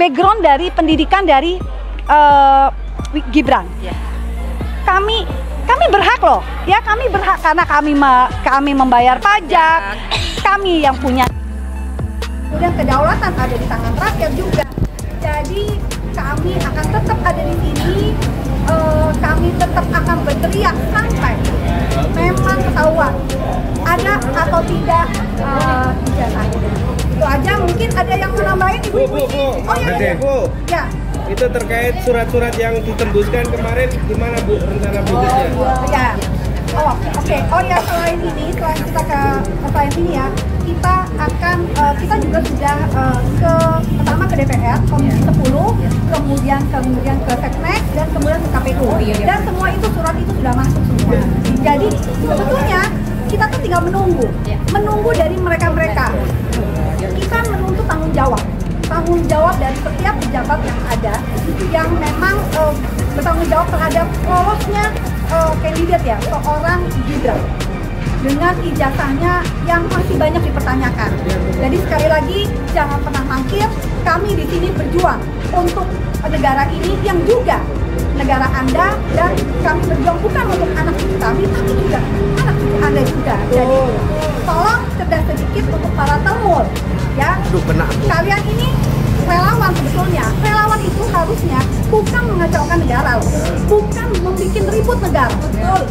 background dari pendidikan dari Gibran. Kami berhak loh, ya kami berhak karena kami membayar pajak, kami yang punya. Kemudian kedaulatan ada di tangan rakyat juga. Jadi kami akan tetap ada di sini, kami tetap akan berteriak sampai memang ketahuan ada atau tidak ijazahnya. Itu aja, mungkin ada yang mau nambahin ibu-ibu ini. Oh iya, ya. Itu terkait surat-surat yang ditembuskan kemarin, gimana Bu rencana berikutnya? Ya. Oke. Oh ya, selain kita selain ini ya, kita akan kita juga sudah pertama ke DPR, Komisi 10, kemudian ke Seknek, dan kemudian ke KPU. Dan semua itu surat itu sudah masuk semua. Jadi sebetulnya kita tuh tinggal menunggu dari mereka. Kita menuntut tanggung jawab dari setiap pejabat yang ada, yang memang bertanggung jawab terhadap lolosnya kandidat ya, seorang Gibran dengan ijazahnya yang masih banyak dipertanyakan. Jadi sekali lagi jangan pernah mangkir, kami di sini berjuang untuk negara ini yang juga negara Anda, dan kami berjuang bukan untuk anak cucu kami, tapi juga anak cucu Anda juga. Jadi tolong cerdas sedikit untuk para telmur ya. Kalian ini relawan sebetulnya. Relawan itu harusnya bukan mengacaukan negara loh, bukan membuat ribut negara,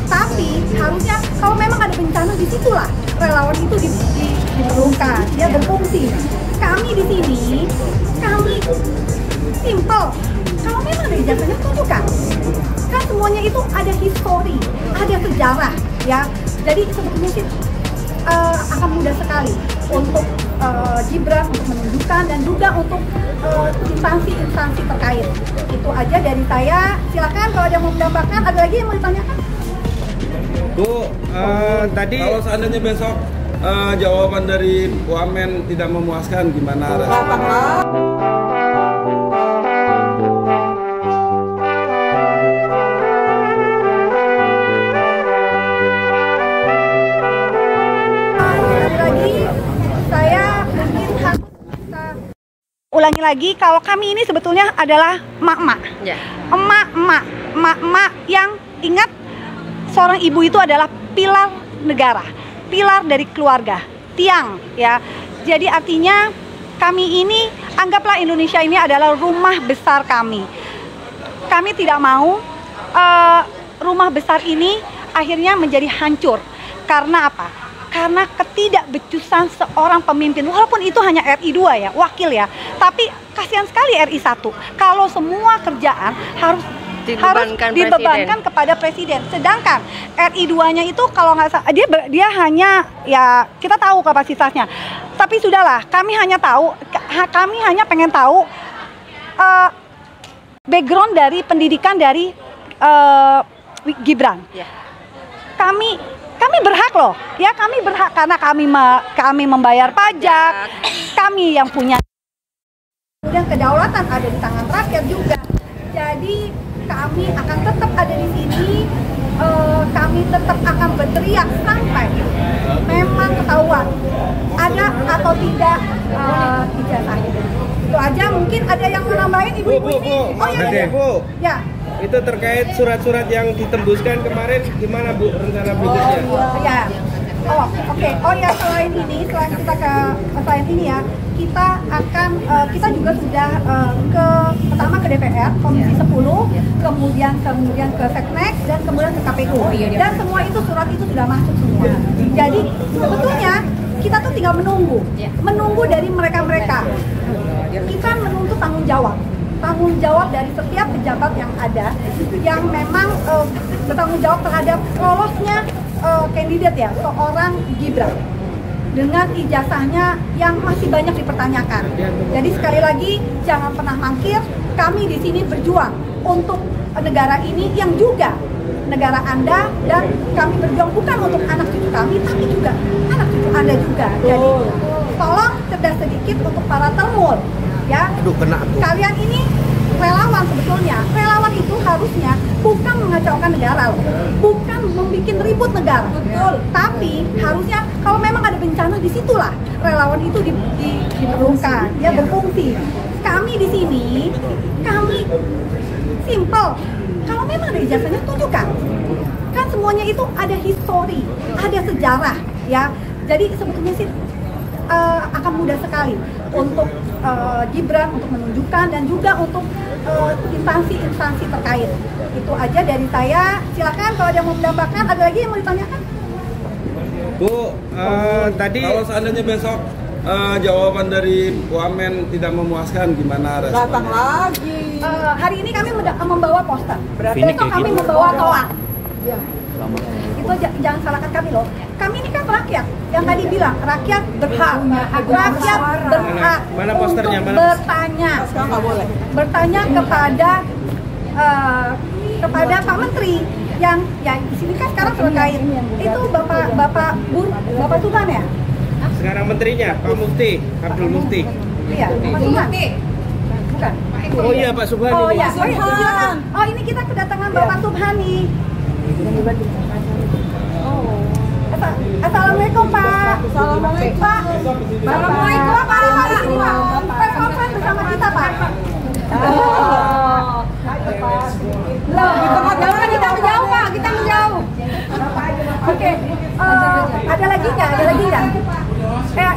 tapi harusnya kalau memang ada bencana, disitulah relawan itu diperlukan, dia berfungsi. Kami di sini, kami simple. Kalau memang ada ijazahnya, tunjukkan. Kan semuanya itu ada histori, ada sejarah ya. Jadi sebetulnya sih akan mudah sekali untuk Gibran untuk menunjukkan, dan juga untuk instansi-instansi terkait. Itu aja dari saya. Silakan kalau ada yang mau menambahkan, ada lagi yang mau ditanyakan? Bu, tadi kalau seandainya besok jawaban dari Wamen tidak memuaskan, gimana rasanya? Ulangi lagi, kalau kami ini sebetulnya adalah emak-emak, emak-emak yang ingat, seorang ibu itu adalah pilar negara, pilar dari keluarga, tiang ya. Jadi artinya kami ini, anggaplah Indonesia ini adalah rumah besar kami. Kami tidak mau rumah besar ini akhirnya menjadi hancur. Karena apa? Karena ketidakbecusan seorang pemimpin, walaupun itu hanya RI 2 ya, wakil ya, tapi kasihan sekali RI 1 kalau semua kerjaan harus dibebankan kepada presiden. Sedangkan RI 2-nya itu kalau nggak salah, dia hanya, ya kita tahu kapasitasnya, tapi sudahlah, kami hanya pengen tahu background dari pendidikan dari Gibran. Kami berhak loh, ya kami berhak karena kami membayar pajak, kami yang punya. Kemudian kedaulatan ada di tangan rakyat juga. Jadi kami akan tetap ada di sini, kami tetap akan berteriak sampai memang ketahuan ada atau tidak ijazahnya. Itu aja, mungkin ada yang mau nambahin ibu-ibu ini. Oh iya, ya. Itu terkait surat-surat yang ditembuskan kemarin, gimana Bu rencana berikutnya? Ya. Oke. Oh ya, selain ini ya, kita juga sudah pertama ke DPR, Komisi 10, kemudian ke Seknek, dan kemudian ke KPU. Dan semua itu surat itu sudah masuk semua. Jadi sebetulnya kita tuh tinggal menunggu dari mereka. Kita menuntut tanggung jawab dari setiap pejabat yang ada, yang memang bertanggung jawab terhadap lolosnya kandidat ya, seorang Gibran dengan ijazahnya yang masih banyak dipertanyakan. Jadi sekali lagi jangan pernah mangkir, kami di sini berjuang untuk negara ini yang juga negara Anda, dan kami berjuang bukan untuk anak cucu kami, tapi juga anak cucu Anda juga. Jadi tolong cerdas sedikit untuk para telmur ya. Kalian ini relawan sebetulnya. Relawan itu harusnya bukan mengacaukan negara loh, bukan membuat ribut negara, tapi harusnya kalau memang ada bencana, disitulah relawan itu diperlukan, dia berfungsi. kami di sini, kami simple. Kalau memang ada ijazahnya, tunjukkan. Kan semuanya itu ada histori, ada sejarah, ya. Jadi sebetulnya sih akan mudah sekali untuk Gibran untuk menunjukkan dan juga untuk instansi-instansi terkait. Itu aja dari saya. Silakan kalau ada yang mau menambahkan, ada lagi yang mau ditanyakan? Bu, tadi kalau seandainya besok jawaban dari Wamen tidak memuaskan, gimana respon? Datang lagi. Hari ini kami membawa poster. Berarti Besok kami membawa toa. Ya. Itu jangan salahkan kami loh. Kami ini kan rakyat. Yang tadi bilang rakyat berhak. Rakyat berhak Mana posternya? untuk Mana? bertanya. Sekarang nggak boleh. Bertanya kepada Pak Menteri yang ya di sini kan sekarang terkait itu Bapak Tuhan ya. sekarang menterinya Pak Mufti, Abdul Mufti. Iya, Pak Tuhan. Bukan. Oh iya Pak Subhan Oh ini. ya, silakan. Oh ini kita kedatangan Bapak Subhani. Assalamualaikum Pak. Assalamualaikum. Pak. Assalamualaikum Pak. Ini Pak. Press conference bersama kita Pak. Loh, kita menjauh Pak, kita menjauh. Oke, ada lagi nggak?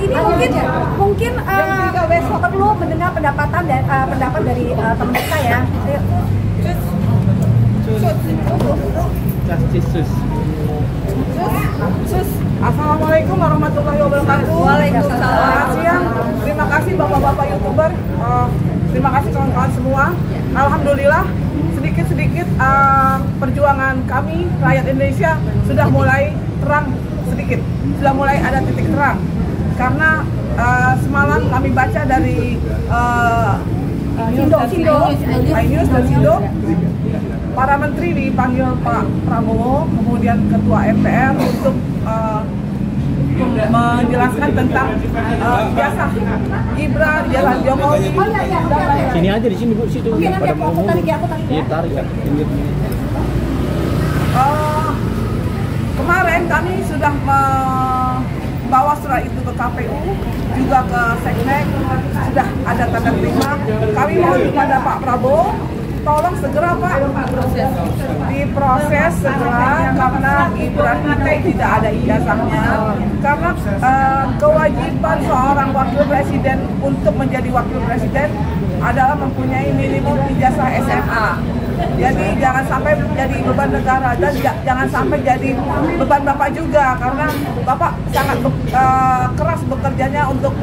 Ini mungkin besok perlu mendengar pendapat dari teman kita ya. Assalamualaikum warahmatullahi wabarakatuh. Waalaikumsalam. Selamat siang. Terima kasih bapak-bapak YouTuber. Terima kasih kawan-kawan semua. Alhamdulillah sedikit-sedikit perjuangan kami rakyat Indonesia sudah mulai terang sedikit. Sudah mulai ada titik terang. Karena semalam kami baca dari iNews dan Sindo, para menteri dipanggil Pak Prabowo, kemudian Ketua MPR untuk menjelaskan tentang ijazah Gibran, ijazah Jokowi. Oh iya. Sini aja di sini Bu, situ. Oke, nanti Pada aku mau tarik ya, aku tarik ya. Iya, tarik ya. Kemarin kami sudah membawa surat itu ke KPU, juga ke Seknek, sudah ada tanda terima. Kami mohon kepada Pak Prabowo, tolong segera Pak diproses segera karena Gibran itu tidak ada ijazahnya. Karena kewajiban seorang wakil presiden untuk menjadi wakil presiden adalah mempunyai minimum ijazah SMA. Jadi jangan sampai jadi beban negara dan jangan sampai jadi beban Bapak juga, karena Bapak sangat keras bekerjanya untuk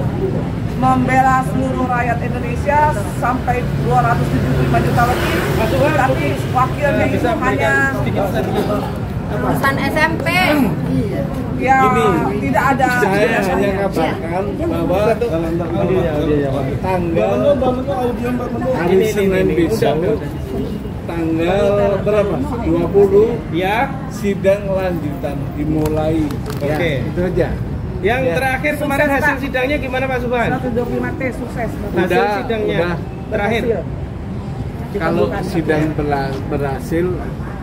membela seluruh rakyat Indonesia sampai 275 juta lebih, tapi wakilnya itu hanya lulusan SMP. ya tidak ada. Saya hanya kabarkan bahwa tanggal hari Senin besok tanggal berapa? 20 Ya. sidang lanjutan dimulai. Oke. Itu aja. Yang terakhir kemarin Sukses, hasil Pak. sidangnya gimana Pak Subhan? 125T sukses. Hasil sidangnya udah. terakhir. Kalau sidang berhasil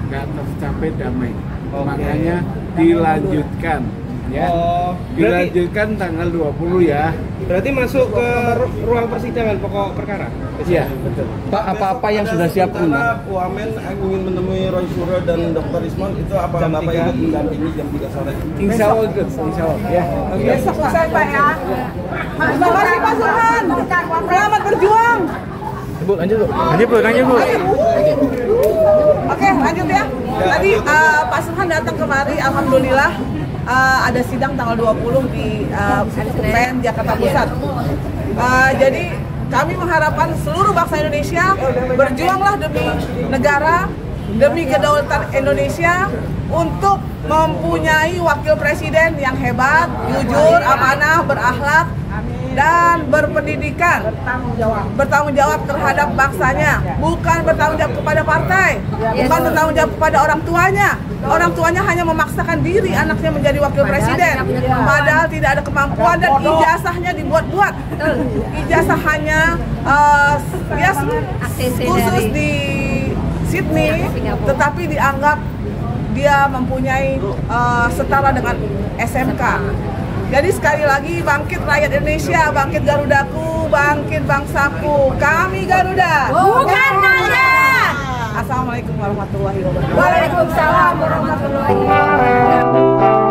nggak tercapai damai, makanya dilanjutkan. Ya, Oh, berarti dilanjutkan tanggal 20 ya. berarti masuk ke ruang persidangan pokok perkara. Iya, betul. Pak, apa-apa yang sudah siap Karena Wamen ingin menemui Roy Suryo dan Dr. Isman, itu apa Jam Bapak 3. ikut mendampingi jam 3 sore? Insya Allah ikut, insya Allah. Ya. Besok selesai Pak ya. Terima kasih Pak Subhan. Selamat berjuang. Bu, lanjut Bu. Lanjut Bu. Oke, lanjut ya. Tadi Pak Subhan datang kemari, alhamdulillah ada sidang tanggal 20 di PN Jakarta Pusat. Jadi kami mengharapkan seluruh bangsa Indonesia berjuanglah demi negara, demi kedaulatan Indonesia untuk mempunyai wakil presiden yang hebat, jujur, amanah, berakhlak, dan berpendidikan, bertanggung jawab terhadap bangsanya, bukan bertanggung jawab kepada partai, bukan bertanggung jawab kepada orang tuanya. Orang tuanya hanya memaksakan diri anaknya menjadi wakil presiden, padahal tidak ada kemampuan dan ijazahnya dibuat-buat. Ijazah hanya khusus di Sydney, tetapi dianggap dia mempunyai setara dengan SMK. Jadi sekali lagi, bangkit rakyat Indonesia, bangkit Garudaku, bangkit bangsaku, kami Garuda. Bukan Garuda. Assalamualaikum warahmatullahi wabarakatuh. Waalaikumsalam warahmatullahi wabarakatuh.